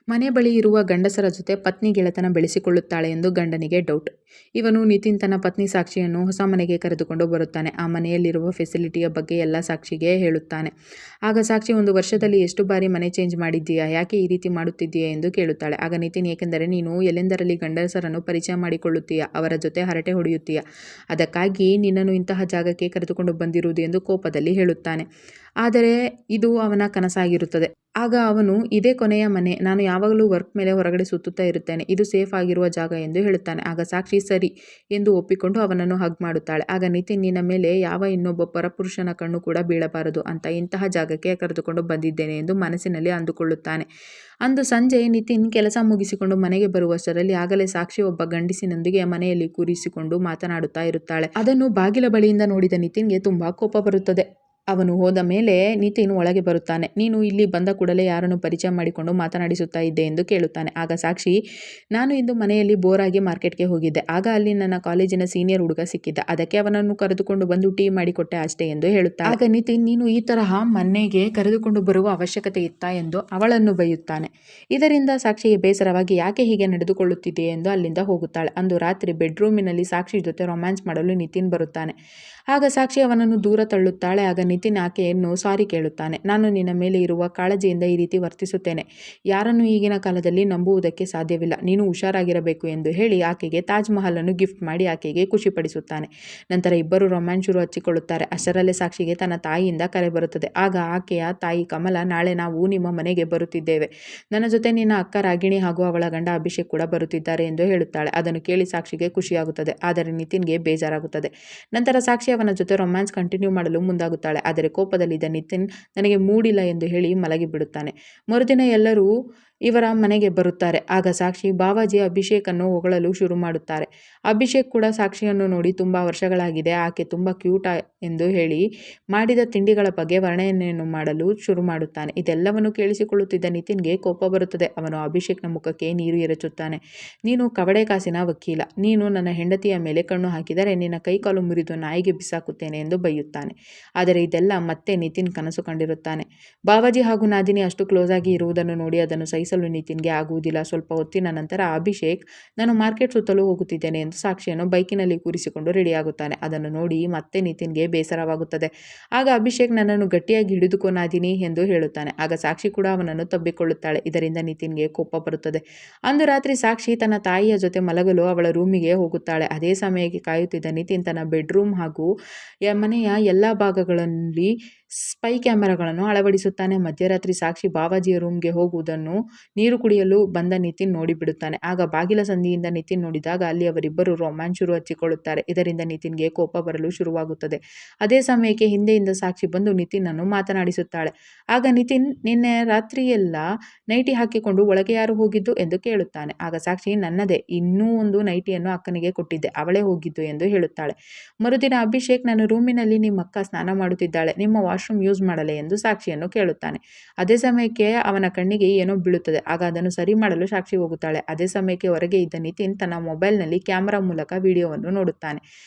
ಮನೆ ಬಳಿ ಇರುವ ಗಂಡಸರ ಜೊತೆ ಪತ್ನಿ ಗೆಳೆತನ ಬೆಳೆಸಿಕೊಳ್ಳುತ್ತಾಳೆ ಎಂದು ಗಂಡನಿಗೆ ಡೌಟ್. ಇವನು ನಿತಿನ್ ತನ್ನ ಪತ್ನಿ ಸಾಕ್ಷಿಯನ್ನು ಹೊಸ ಮನೆಗೆ ಕರೆದುಕೊಂಡು ಬರುತ್ತಾನೆ. ಆ ಮನೆಯಲ್ಲಿರುವ ಫೆಸಿಲಿಟಿಯ ಬಗ್ಗೆ ಎಲ್ಲ ಸಾಕ್ಷಿಗೆ ಹೇಳುತ್ತಾನೆ. ಆಗ ಸಾಕ್ಷಿ, 1 ವರ್ಷದಲ್ಲಿ ಎಷ್ಟು ಬಾರಿ ಮನೆ ಚೇಂಜ್ ಮಾಡಿದ್ದೀಯಾ, ಯಾಕೆ ಈ ರೀತಿ ಮಾಡುತ್ತಿದ್ದೀಯಾ ಎಂದು ಕೇಳುತ್ತಾಳೆ. ಆಗ ನಿತಿನ್, ಏಕೆಂದರೆ ನೀನು ಎಲ್ಲೆಂದರಲ್ಲಿ ಗಂಡಸರನ್ನು ಪರಿಚಯ ಮಾಡಿಕೊಳ್ಳುತ್ತೀಯಾ, ಅವರ ಜೊತೆ ಹರಟೆ ಹೊಡೆಯುತ್ತೀಯಾ, ಅದಕ್ಕಾಗಿ ನಿನ್ನನ್ನು ಇಂತಹ ಜಾಗಕ್ಕೆ ಕರೆದುಕೊಂಡು ಬಂದಿರುವುದು ಎಂದು ಕೋಪದಲ್ಲಿ ಹೇಳುತ್ತಾನೆ. ಆದರೆ ಇದು ಅವನ ಕನಸಾಗಿರುತ್ತದೆ. ಆಗ ಅವನು, ಇದೇ ಕೊನೆಯ ಮನೆ, ನಾನು ಯಾವಾಗಲೂ ವರ್ಕ್ ಮೇಲೆ ಹೊರಗಡೆ ಸುತ್ತುತ್ತಾ ಇರುತ್ತೇನೆ, ಇದು ಸೇಫ್ ಆಗಿರುವ ಜಾಗ ಎಂದು ಹೇಳುತ್ತಾನೆ. ಆಗ ಸಾಕ್ಷಿ ಸರಿ ಎಂದು ಒಪ್ಪಿಕೊಂಡು ಅವನನ್ನು ಹಗ್ ಮಾಡುತ್ತಾಳೆ. ಆಗ ನಿತಿನ್, ನಿನ್ನ ಮೇಲೆ ಯಾವ ಇನ್ನೊಬ್ಬ ಪರಪುರುಷನ ಕಣ್ಣು ಕೂಡ ಬೀಳಬಾರದು ಅಂತ ಇಂತಹ ಜಾಗಕ್ಕೆ ಕರೆದುಕೊಂಡು ಬಂದಿದ್ದೇನೆ ಎಂದು ಮನಸ್ಸಿನಲ್ಲಿ ಅಂದುಕೊಳ್ಳುತ್ತಾನೆ. ಅಂದು ಸಂಜೆ ನಿತಿನ್ ಕೆಲಸ ಮುಗಿಸಿಕೊಂಡು ಮನೆಗೆ ಬರುವಷ್ಟರಲ್ಲಿ ಆಗಲೇ ಸಾಕ್ಷಿ ಒಬ್ಬ ಗಂಡಸಿನೊಂದಿಗೆ ಮನೆಯಲ್ಲಿ ಕೂರಿಸಿಕೊಂಡು ಮಾತನಾಡುತ್ತಾ ಇರುತ್ತಾಳೆ. ಅದನ್ನು ಬಾಗಿಲ ಬಳಿಯಿಂದ ನೋಡಿದ ನಿತಿನ್ಗೆ ತುಂಬಾ ಕೋಪ ಬರುತ್ತದೆ. ಅವನು ಹೋದ ಮೇಲೆ ನಿತಿನ್ ಒಳಗೆ ಬರುತ್ತಾನೆ. ನೀನು ಇಲ್ಲಿ ಬಂದ ಕೂಡಲೇ ಯಾರನ್ನು ಪರಿಚಯ ಮಾಡಿಕೊಂಡು ಮಾತನಾಡಿಸುತ್ತಾ ಇದ್ದೆ ಎಂದು ಕೇಳುತ್ತಾನೆ. ಆಗ ಸಾಕ್ಷಿ, ನಾನು ಇಂದು ಮನೆಯಲ್ಲಿ ಬೋರಾಗಿ ಮಾರ್ಕೆಟ್ಗೆ ಹೋಗಿದ್ದೆ. ಆಗ ಅಲ್ಲಿ ನನ್ನ ಕಾಲೇಜಿನ ಸೀನಿಯರ್ ಹುಡುಗ ಸಿಕ್ಕಿದ್ದ, ಅದಕ್ಕೆ ಅವನನ್ನು ಕರೆದುಕೊಂಡು ಬಂದು ಟೀ ಮಾಡಿಕೊಟ್ಟೆ ಅಷ್ಟೇ ಎಂದು ಹೇಳುತ್ತಾನೆ. ಆಗ ನಿತಿನ್, ನೀನು ಈ ತರಹ ಮನೆಗೆ ಕರೆದುಕೊಂಡು ಬರುವ ಅವಶ್ಯಕತೆ ಇತ್ತಾ ಎಂದು ಅವಳನ್ನು ಬೈಯುತ್ತಾನೆ. ಇದರಿಂದ ಸಾಕ್ಷಿಗೆ ಬೇಸರವಾಗಿ ಯಾಕೆ ಹೀಗೆ ನಡೆದುಕೊಳ್ಳುತ್ತಿದೆಯೇ ಎಂದು ಅಲ್ಲಿಂದ ಹೋಗುತ್ತಾಳೆ. ಅಂದು ರಾತ್ರಿ ಬೆಡ್ರೂಮಿನಲ್ಲಿ ಸಾಕ್ಷಿ ಜೊತೆ ರೊಮ್ಯಾನ್ಸ್ ಮಾಡಲು ನಿತಿನ್ ಬರುತ್ತಾನೆ. ಆಗ ಸಾಕ್ಷಿ ಅವನನ್ನು ದೂರ ತಳ್ಳುತ್ತಾಳೆ. ಆಗ ನಿತಿನ್ ಆಕೆಯನ್ನು ಸಾರಿ ಕೇಳುತ್ತಾನೆ. ನಾನು ನಿನ್ನ ಮೇಲೆ ಇರುವ ಕಾಳಜಿಯಿಂದ ಈ ರೀತಿ ವರ್ತಿಸುತ್ತೇನೆ, ಯಾರನ್ನು ಈಗಿನ ಕಾಲದಲ್ಲಿ ನಂಬುವುದಕ್ಕೆ ಸಾಧ್ಯವಿಲ್ಲ, ನೀನು ಹುಷಾರಾಗಿರಬೇಕು ಎಂದು ಹೇಳಿ ಆಕೆಗೆ ತಾಜ್ ಮಹಲ್ ಅನ್ನು ಗಿಫ್ಟ್ ಮಾಡಿ ಆಕೆಗೆ ಖುಷಿಪಡಿಸುತ್ತಾನೆ. ನಂತರ ಇಬ್ಬರು ರೊಮ್ಯಾನ್ಸ್ ಶುರು ಹಚ್ಚಿಕೊಳ್ಳುತ್ತಾರೆ. ಅಷ್ಟರಲ್ಲೇ ಸಾಕ್ಷಿಗೆ ತನ್ನ ತಾಯಿಯಿಂದ ಕರೆ ಬರುತ್ತದೆ. ಆಗ ಆಕೆಯ ತಾಯಿ ಕಮಲ, ನಾಳೆ ನಾವು ನಿಮ್ಮ ಮನೆಗೆ ಬರುತ್ತಿದ್ದೇವೆ, ನನ್ನ ಜೊತೆ ನಿನ್ನ ಅಕ್ಕ ರಾಗಿಣಿ ಹಾಗೂ ಅವಳ ಗಂಡ ಅಭಿಷೇಕ್ ಕೂಡ ಬರುತ್ತಿದ್ದಾರೆ ಎಂದು ಹೇಳುತ್ತಾಳೆ. ಅದನ್ನು ಕೇಳಿ ಸಾಕ್ಷಿಗೆ ಖುಷಿಯಾಗುತ್ತದೆ, ಆದರೆ ನಿತಿನ್ಗೆ ಬೇಜಾರಾಗುತ್ತದೆ. ನಂತರ ಸಾಕ್ಷಿ ಅವನ ಜೊತೆ ರೊಮ್ಯಾನ್ಸ್ ಕಂಟಿನ್ಯೂ ಮಾಡಲು ಮುಂದಾಗುತ್ತಾಳೆ. ಆದರೆ ಕೋಪದಲ್ಲಿದ್ದ ನಿತಿನ್ ನನಗೆ ಮೂಡಿಲ್ಲ ಎಂದು ಹೇಳಿ ಮಲಗಿಬಿಡುತ್ತಾನೆ. ಮರುದಿನ ಎಲ್ಲರೂ ಇವರ ಮನೆಗೆ ಬರುತ್ತಾರೆ. ಆಗ ಸಾಕ್ಷಿ ಬಾವಾಜಿ ಅಭಿಷೇಕನ್ನು ಹೊಗಳಲು ಶುರು ಮಾಡುತ್ತಾರೆ. ಅಭಿಷೇಕ್ ಕೂಡ ಸಾಕ್ಷಿಯನ್ನು ನೋಡಿ ತುಂಬಾ ವರ್ಷಗಳಾಗಿದೆ, ಆಕೆ ತುಂಬಾ ಕ್ಯೂಟ್ ಎಂದು ಹೇಳಿ ಮಾಡಿದ ತಿಂಡಿಗಳ ಬಗ್ಗೆ ವರ್ಣನೆಯನ್ನು ಮಾಡಲು ಶುರು ಮಾಡುತ್ತಾನೆ. ಇದೆಲ್ಲವನ್ನು ಕೇಳಿಸಿಕೊಳ್ಳುತ್ತಿದ್ದ ನಿತಿನ್ಗೆ ಕೋಪ ಬರುತ್ತದೆ. ಅವನು ಅಭಿಷೇಕ್ನ ಮುಖಕ್ಕೆ ನೀರು ಎರಚುತ್ತಾನೆ. ನೀನು ಕವಡೆ ಕಾಸಿನ ವಕೀಲ, ನೀನು ನನ್ನ ಹೆಂಡತಿಯ ಮೇಲೆ ಕಣ್ಣು ಹಾಕಿದರೆ ನಿನ್ನ ಕೈಕಾಲು ಮುರಿದು ನಾಯಿಗೆ ಬಿಸಾಕುತ್ತೇನೆ ಎಂದು ಬೈಯುತ್ತಾನೆ. ಆದರೆ ಇದೆಲ್ಲ ಮತ್ತೆ ನಿತಿನ್ ಕನಸು ಕಂಡಿರುತ್ತಾನೆ. ಬಾವಾಜಿ ಹಾಗೂ ನಾದಿನಿ ಅಷ್ಟು ಕ್ಲೋಸ್ ಆಗಿ ಇರುವುದನ್ನು ನೋಡಿ ಅದನ್ನು ಸಹಿಸಲು ನಿತಿನ್ಗೆ ಆಗುವುದಿಲ್ಲ. ಸ್ವಲ್ಪ ಹೊತ್ತಿನ ನಂತರ ಅಭಿಷೇಕ್, ನಾನು ಮಾರ್ಕೆಟ್ ಸುತ್ತಲೂ ಹೋಗುತ್ತಿದ್ದೇನೆ ಎಂದು ಸಾಕ್ಷಿಯನ್ನು ಬೈಕಿನಲ್ಲಿ ಕೂರಿಸಿಕೊಂಡು ರೆಡಿಯಾಗುತ್ತಾನೆ. ಅದನ್ನು ನೋಡಿ ಮತ್ತೆ ನಿತಿನ್ಗೆ ಬೇಸರವಾಗುತ್ತದೆ. ಆಗ ಅಭಿಷೇಕ್, ನನ್ನನ್ನು ಗಟ್ಟಿಯಾಗಿ ಹಿಡಿದುಕೋ ನಾದಿನಿ ಎಂದು ಹೇಳುತ್ತಾನೆ. ಆಗ ಸಾಕ್ಷಿ ಕೂಡ ಅವನನ್ನು ತಬ್ಬಿಕೊಳ್ಳುತ್ತಾಳೆ. ಇದರಿಂದ ನಿತಿನ್ಗೆ ಕೋಪ ಬರುತ್ತದೆ. ಅಂದು ರಾತ್ರಿ ಸಾಕ್ಷಿ ತನ್ನ ತಾಯಿಯ ಜೊತೆ ಮಲಗಲು ಅವಳ ರೂಮಿಗೆ ಹೋಗುತ್ತಾಳೆ. ಅದೇ ಸಮಯಕ್ಕೆ ಕಾಯುತ್ತಿದ್ದ ನಿತಿನ್ ತನ್ನ ಬೆಡ್ರೂಮ್ ಹಾಗೂ ಮನೆಯ ಎಲ್ಲ ಭಾಗಗಳಲ್ಲಿ ಸ್ಪೈ ಕ್ಯಾಮೆರಾಗಳನ್ನು ಅಳವಡಿಸುತ್ತಾನೆ. ಮಧ್ಯರಾತ್ರಿ ಸಾಕ್ಷಿ ಬಾವಾಜಿಯ ರೂಮ್ಗೆ ಹೋಗುವುದನ್ನು ನೀರು ಕುಡಿಯಲು ಬಂದ ನಿತಿನ್ ನೋಡಿಬಿಡುತ್ತಾನೆ. ಆಗ ಬಾಗಿಲ ಸಂದಿಯಿಂದ ನಿತಿನ್ ನೋಡಿದಾಗ ಅಲ್ಲಿ ಅವರಿಬ್ಬರು ರೊಮ್ಯಾನ್ಸ್ ಶುರು ಹಚ್ಚಿಕೊಳ್ಳುತ್ತಾರೆ. ಇದರಿಂದ ನಿತಿನ್ಗೆ ಕೋಪ ಬರಲು ಶುರುವಾಗುತ್ತದೆ. ಅದೇ ಸಮಯಕ್ಕೆ ಹಿಂದೆಯಿಂದ ಸಾಕ್ಷಿ ಬಂದು ನಿತಿನ್ ಅನ್ನು ಮಾತನಾಡಿಸುತ್ತಾಳೆ. ಆಗ ನಿತಿನ್, ನಿನ್ನೆ ರಾತ್ರಿಯೆಲ್ಲ ನೈಟಿ ಹಾಕಿಕೊಂಡು ಒಳಗೆ ಯಾರು ಹೋಗಿದ್ದು ಎಂದು ಕೇಳುತ್ತಾನೆ. ಆಗ ಸಾಕ್ಷಿ, ನನ್ನದೇ, ಇನ್ನೂ ಒಂದು ನೈಟಿಯನ್ನು ಅಕ್ಕನಿಗೆ ಕೊಟ್ಟಿದ್ದೆ, ಅವಳೇ ಹೋಗಿದ್ದು ಎಂದು ಹೇಳುತ್ತಾಳೆ. ಮರುದಿನ ಅಭಿಷೇಕ್, ನನ್ನ ರೂಮಿನಲ್ಲಿ ನಿಮ್ಮ ಅಕ್ಕ ಸ್ನಾನ ಮಾಡುತ್ತಿದ್ದಾಳೆ, ನಿಮ್ಮ ವಾಶ್ರೂಮ್ ಯೂಸ್ ಮಾಡಲೆ ಎಂದು ಸಾಕ್ಷಿಯನ್ನು ಕೇಳುತ್ತಾನೆ. ಅದೇ ಸಮಯಕ್ಕೆ ಅವನ ಕಣ್ಣಿಗೆ ಏನೋ ಬೀಳುತ್ತದೆ. ಆಗ ಅದನ್ನು ಸರಿ ಮಾಡಲು ಸಾಕ್ಷಿ ಹೋಗುತ್ತಾಳೆ. ಅದೇ ಸಮಯಕ್ಕೆ ಹೊರಗೆ ಇದ್ದ ನಿತಿನ್ ತನ್ನ ಮೊಬೈಲ್ನಲ್ಲಿ ಕ್ಯಾಮೆರಾ ಮೂಲಕ ವಿಡಿಯೋವನ್ನು ನೋಡುತ್ತಾನೆ.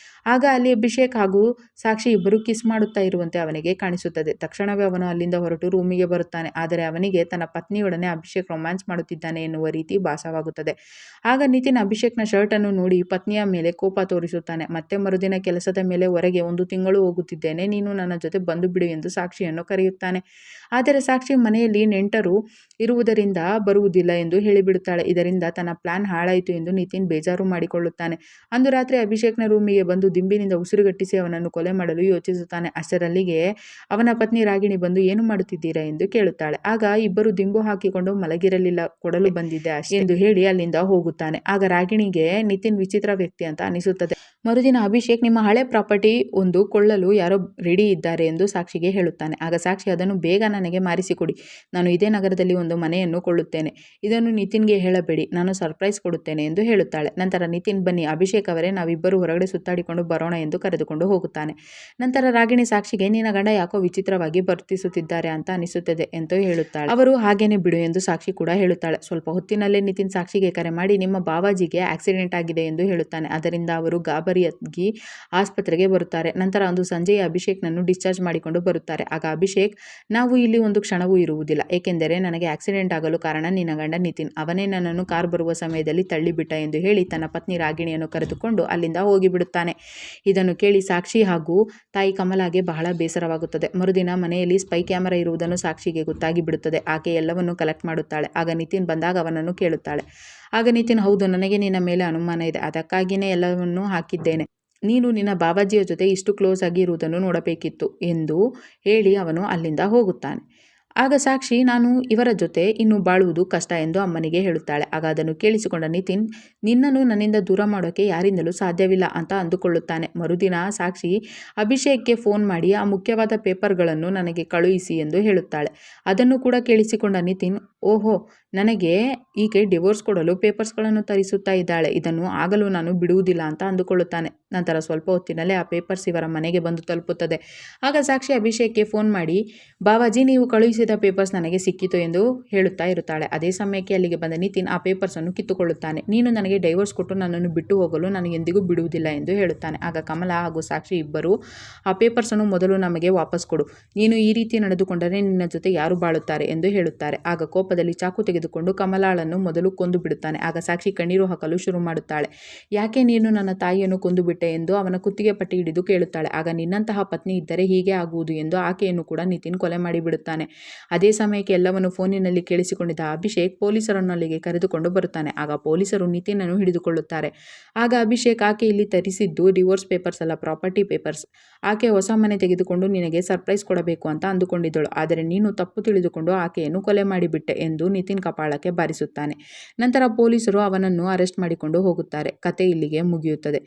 ಆಗ ಅಲ್ಲಿ ಅಭಿಷೇಕ್ ಹಾಗೂ ಸಾಕ್ಷಿ ಇಬ್ಬರು ಕಿಸ್ ಮಾಡುತ್ತಾ ಇರುವಂತೆ ಅವನಿಗೆ ಕಾಣಿಸುತ್ತದೆ. ತಕ್ಷಣವೇ ಅವನು ಅಲ್ಲಿಂದ ಹೊರಟು ರೂಮಿಗೆ ಬರುತ್ತಾನೆ. ಆದರೆ ಅವನಿಗೆ ತನ್ನ ಪತ್ನಿಯೊಡನೆ ಅಭಿಷೇಕ್ ರೊಮ್ಯಾನ್ಸ್ ಮಾಡುತ್ತಿದ್ದಾನೆ ಎನ್ನುವ ರೀತಿ ಭಾಸವಾಗುತ್ತದೆ. ಆಗ ನಿತಿನ್ ಅಭಿಷೇಕ್ನ ಶರ್ಟ್ ಅನ್ನು ನೋಡಿ ಪತ್ನಿಯ ಮೇಲೆ ಕೋಪ ತೋರಿಸುತ್ತಾನೆ. ಮತ್ತೆ ಮರುದಿನ ಕೆಲಸದ ಮೇಲೆ ಹೊರಗೆ 1 ತಿಂಗಳು ಹೋಗುತ್ತಿದ್ದೇನೆ, ನೀನು ನನ್ನ ಜೊತೆ ಬಂದು ಬಿಡು ಎಂದು ಸಾಕ್ಷಿಯನ್ನು ಕರೆಯುತ್ತಾನೆ. ಆದರೆ ಸಾಕ್ಷಿ ಮನೆಯಲ್ಲಿ ನೆಂಟರು ಇರುವುದರಿಂದ ಬರುವುದಿಲ್ಲ ಎಂದು ಹೇಳಿಬಿಡುತ್ತಾಳೆ. ಇದರಿಂದ ತನ್ನ ಪ್ಲಾನ್ ಹಾಳಾಯಿತು ಎಂದು ನಿತಿನ್ ಬೇಜಾರು ಮಾಡಿಕೊಳ್ಳುತ್ತಾನೆ. ಅಂದು ರಾತ್ರಿ ಅಭಿಷೇಕ್ನ ರೂಮಿಗೆ ಬಂದು ದಿಂಬಿನಿಂದ ಉಸಿರುಗಟ್ಟಿಸಿ ಅವನನ್ನು ಕೊಲೆ ಮಾಡಲು ಯೋಚಿಸುತ್ತಾನೆ. ಅಷ್ಟರಲ್ಲಿಗೆ ಅವನ ಪತ್ನಿ ರಾಗಿಣಿ ಬಂದು, ಏನು ಮಾಡುತ್ತಿದ್ದೀರಾ ಎಂದು ಕೇಳುತ್ತಾಳೆ. ಆಗ ಇಬ್ಬರು ದಿಂಬು ಹಾಕಿಕೊಂಡು ಮಲಗಿರಲಿಲ್ಲ, ಕೊಡಲು ಬಂದಿದ್ದೆ ಅಷ್ಟೇ ಎಂದು ಹೇಳಿ ಅಲ್ಲಿಂದ ಹೋಗುತ್ತಾನೆ. ಆಗ ರಾಗಿಣಿಗೆ ನಿತಿನ್ ವಿಚಿತ್ರ ವ್ಯಕ್ತಿ ಅಂತ ಅನಿಸುತ್ತದೆ. ಮರುದಿನ ಅಭಿಷೇಕ್, ನಿಮ್ಮ ಹಳೆ ಪ್ರಾಪರ್ಟಿ ಒಂದು ಕೊಳ್ಳಲು ಯಾರೋ ರೆಡಿ ಇದ್ದಾರೆ ಎಂದು ಸಾಕ್ಷಿಗೆ ಹೇಳುತ್ತಾನೆ. ಆಗ ಸಾಕ್ಷಿ, ಅದನ್ನು ಬೇಗ ನನಗೆ ಮಾರಿಸಿಕೊಡಿ, ನಾನು ಇದೇ ನಗರದಲ್ಲಿ ಒಂದು ಮನೆಯನ್ನು ಕೊಳ್ಳುತ್ತೇನೆ, ಇದನ್ನು ನಿತಿನ್ಗೆ ಹೇಳಬೇಡಿ, ನಾನು ಸರ್ಪ್ರೈಸ್ ಕೊಡುತ್ತೇನೆ ಎಂದು ಹೇಳುತ್ತಾಳೆ. ನಂತರ ನಿತಿನ್, ಬನ್ನಿ ಅಭಿಷೇಕ್ ಅವರೇ, ನಾವಿಬ್ಬರು ಹೊರಗಡೆ ಸುತ್ತಾಡಿಕೊಂಡು ತೆಗೆದುಕೊಂಡು ಬರೋಣ ಎಂದು ಕರೆದುಕೊಂಡು ಹೋಗುತ್ತಾನೆ. ನಂತರ ರಾಗಿಣಿ ಸಾಕ್ಷಿಗೆ ನಿನ್ನ ಗಂಡ ಯಾಕೋ ವಿಚಿತ್ರವಾಗಿ ವರ್ತಿಸುತ್ತಿದ್ದಾರೆ ಅಂತ ಅನಿಸುತ್ತದೆ ಎಂದು ಹೇಳುತ್ತಾಳೆ. ಅವರು ಹಾಗೇನೆ ಬಿಡು ಎಂದು ಸಾಕ್ಷಿ ಕೂಡ ಹೇಳುತ್ತಾಳೆ. ಸ್ವಲ್ಪ ಹೊತ್ತಿನಲ್ಲೇ ನಿತಿನ್ ಸಾಕ್ಷಿಗೆ ಕರೆ ಮಾಡಿ ನಿಮ್ಮ ಬಾವಾಜಿಗೆ ಆಕ್ಸಿಡೆಂಟ್ ಆಗಿದೆ ಎಂದು ಹೇಳುತ್ತಾನೆ. ಅದರಿಂದ ಅವರು ಗಾಬರಿಯಾಗಿ ಆಸ್ಪತ್ರೆಗೆ ಬರುತ್ತಾರೆ. ನಂತರ ಒಂದು ಸಂಜೆಯ ಅಭಿಷೇಕ್ನನ್ನು ಡಿಸ್ಚಾರ್ಜ್ ಮಾಡಿಕೊಂಡು ಬರುತ್ತಾರೆ. ಆಗ ಅಭಿಷೇಕ್, ನಾವು ಇಲ್ಲಿ ಒಂದು ಕ್ಷಣವೂ ಇರುವುದಿಲ್ಲ, ಏಕೆಂದರೆ ನನಗೆ ಆಕ್ಸಿಡೆಂಟ್ ಆಗಲು ಕಾರಣ ನಿನ್ನ ಗಂಡ ನಿತಿನ್, ಅವನೇ ನನ್ನನ್ನು ಕಾರ್ ಬರುವ ಸಮಯದಲ್ಲಿ ತಳ್ಳಿಬಿಟ್ಟ ಎಂದು ಹೇಳಿ ತನ್ನ ಪತ್ನಿ ರಾಗಿಣಿಯನ್ನು ಕರೆದುಕೊಂಡು ಅಲ್ಲಿಂದ ಹೋಗಿಬಿಡುತ್ತಾನೆ. ಇದನ್ನು ಕೇಳಿ ಸಾಕ್ಷಿ ಹಾಗೂ ತಾಯಿ ಕಮಲಾಗೆ ಬಹಳ ಬೇಸರವಾಗುತ್ತದೆ. ಮರುದಿನ ಮನೆಯಲ್ಲಿ ಸ್ಪೈ ಕ್ಯಾಮೆರಾ ಇರುವುದನ್ನು ಸಾಕ್ಷಿಗೆ ಗೊತ್ತಾಗಿ ಬಿಡುತ್ತದೆ. ಆಕೆ ಎಲ್ಲವನ್ನೂ ಕಲೆಕ್ಟ್ ಮಾಡುತ್ತಾಳೆ. ಆಗ ನಿತಿನ್ ಬಂದಾಗ ಅವನನ್ನು ಕೇಳುತ್ತಾಳೆ. ಆಗ ನಿತಿನ್, ಹೌದು, ನನಗೆ ನಿನ್ನ ಮೇಲೆ ಅನುಮಾನ ಇದೆ, ಅದಕ್ಕಾಗಿಯೇ ಎಲ್ಲವನ್ನೂ ಹಾಕಿದ್ದೇನೆ. ನೀನು ನಿನ್ನ ಬಾವಾಜಿಯ ಜೊತೆ ಇಷ್ಟು ಕ್ಲೋಸ್ ಆಗಿ ಇರುವುದನ್ನು ನೋಡಬೇಕಿತ್ತು ಎಂದು ಹೇಳಿ ಅವನು ಅಲ್ಲಿಂದ ಹೋಗುತ್ತಾನೆ. ಆಗ ಸಾಕ್ಷಿ, ನಾನು ಇವರ ಜೊತೆ ಇನ್ನು ಬಾಳುವುದು ಕಷ್ಟ ಎಂದು ಅಮ್ಮನಿಗೆ ಹೇಳುತ್ತಾಳೆ. ಆಗ ಅದನ್ನು ಕೇಳಿಸಿಕೊಂಡ ನಿತಿನ್, ನಿನ್ನನ್ನು ನನ್ನಿಂದ ದೂರ ಮಾಡೋಕೆ ಯಾರಿಂದಲೂ ಸಾಧ್ಯವಿಲ್ಲ ಅಂತ ಅಂದುಕೊಳ್ಳುತ್ತಾನೆ. ಮರುದಿನ ಸಾಕ್ಷಿ ಅಭಿಷೇಕ್ಗೆ ಫೋನ್ ಮಾಡಿ ಆ ಮುಖ್ಯವಾದ ಪೇಪರ್ಗಳನ್ನು ನನಗೆ ಕಳುಹಿಸಿ ಎಂದು ಹೇಳುತ್ತಾಳೆ. ಅದನ್ನು ಕೂಡ ಕೇಳಿಸಿಕೊಂಡ ನಿತಿನ್, ಓಹೋ, ನನಗೆ ಈಕೆ ಡಿವೋರ್ಸ್ ಕೊಡಲು ಪೇಪರ್ಸ್ಗಳನ್ನು ತರಿಸುತ್ತಾ ಇದ್ದಾಳೆ, ಇದನ್ನು ಆಗಲು ನಾನು ಬಿಡುವುದಿಲ್ಲ ಅಂತ ಅಂದುಕೊಳ್ಳುತ್ತಾನೆ. ನಂತರ ಸ್ವಲ್ಪ ಹೊತ್ತಿನಲ್ಲೇ ಆ ಪೇಪರ್ಸ್ ಇವರ ಮನೆಗೆ ಬಂದು ತಲುಪುತ್ತದೆ. ಆಗ ಸಾಕ್ಷಿ ಅಭಿಷೇಕ್ಗೆ ಫೋನ್ ಮಾಡಿ, ಬಾವಾಜಿ, ನೀವು ಕಳುಹಿಸಿದ ಪೇಪರ್ಸ್ ನನಗೆ ಸಿಕ್ಕಿತು ಎಂದು ಹೇಳುತ್ತಾ ಇರುತ್ತಾಳೆ. ಅದೇ ಸಮಯಕ್ಕೆ ಅಲ್ಲಿಗೆ ಬಂದ ನಿತಿನ್ ಆ ಪೇಪರ್ಸನ್ನು ಕಿತ್ತುಕೊಳ್ಳುತ್ತಾನೆ. ನೀನು ನನಗೆ ಡೈವೋರ್ಸ್ ಕೊಟ್ಟು ನನ್ನನ್ನು ಬಿಟ್ಟು ಹೋಗಲು ನಾನು ಎಂದಿಗೂ ಬಿಡುವುದಿಲ್ಲ ಎಂದು ಹೇಳುತ್ತಾನೆ. ಆಗ ಕಮಲಾ ಹಾಗೂ ಸಾಕ್ಷಿ ಇಬ್ಬರು, ಆ ಪೇಪರ್ಸನ್ನು ಮೊದಲು ನಮಗೆ ವಾಪಸ್ ಕೊಡು, ನೀನು ಈ ರೀತಿ ನಡೆದುಕೊಂಡರೆ ನಿನ್ನ ಜೊತೆ ಯಾರು ಬಾಳುತ್ತಾರೆ ಎಂದು ಹೇಳುತ್ತಾರೆ. ಆಗ ಕೋಪದಲ್ಲಿ ಚಾಕು ತೆಗೆದುಕೊಂಡು ಕಮಲಾಳನ್ನು ಮೊದಲು ಕೊಂದು ಬಿಡುತ್ತಾನೆ. ಆಗ ಸಾಕ್ಷಿ ಕಣ್ಣೀರು ಹಾಕಲು ಶುರು ಮಾಡುತ್ತಾಳೆ. ಯಾಕೆ ನೀನು ನನ್ನ ತಾಯಿಯನ್ನು ಕೊಂದು ಬಿಟ್ಟೆ ಎಂದು ಅವನ ಕುತ್ತಿಗೆ ಪಟ್ಟಿ ಹಿಡಿದು ಕೇಳುತ್ತಾಳೆ. ಆಗ ನಿನ್ನಂತಹ ಪತ್ನಿ ಇದ್ದರೆ ಹೀಗೆ ಆಗುವುದು ಎಂದು ಆಕೆಯನ್ನು ಕೂಡ ನಿತಿನ್ ಕೊಲೆ ಮಾಡಿಬಿಡುತ್ತಾನೆ. ಅದೇ ಸಮಯಕ್ಕೆ ಎಲ್ಲವನ್ನು ಫೋನಿನಲ್ಲಿ ಕೇಳಿಸಿಕೊಂಡಿದ್ದ ಅಭಿಷೇಕ್ ಪೊಲೀಸರನ್ನು ಅಲ್ಲಿಗೆ ಕರೆದುಕೊಂಡು ಬರುತ್ತಾನೆ. ಆಗ ಪೊಲೀಸರು ನಿತಿನನ್ನು ಹಿಡಿದುಕೊಳ್ಳುತ್ತಾರೆ. ಆಗ ಅಭಿಷೇಕ್, ಆಕೆ ಇಲ್ಲಿ ತರಿಸಿದ್ದು ಡಿವೋರ್ಸ್ ಪೇಪರ್ಸ್ ಅಲ್ಲ, ಪ್ರಾಪರ್ಟಿ ಪೇಪರ್ಸ್. ಆಕೆ ಹೊಸ ಮನೆ ತೆಗೆದುಕೊಂಡು ನಿನಗೆ ಸರ್ಪ್ರೈಸ್ ಕೊಡಬೇಕು ಅಂತ ಅಂದುಕೊಂಡಿದ್ದಳು, ಆದರೆ ನೀನು ತಪ್ಪು ತಿಳಿದುಕೊಂಡು ಆಕೆಯನ್ನು ಕೊಲೆ ಮಾಡಿಬಿಟ್ಟೆ ಎಂದು ನಿತಿನ್ ಕಪಾಳಕ್ಕೆ ಬಾರಿಸುತ್ತಾನೆ. ನಂತರ ಪೊಲೀಸರು ಅವನನ್ನು ಅರೆಸ್ಟ್ ಮಾಡಿಕೊಂಡು ಹೋಗುತ್ತಾರೆ. ಕತೆ ಇಲ್ಲಿಗೆ ಮುಗಿಯುತ್ತದೆ.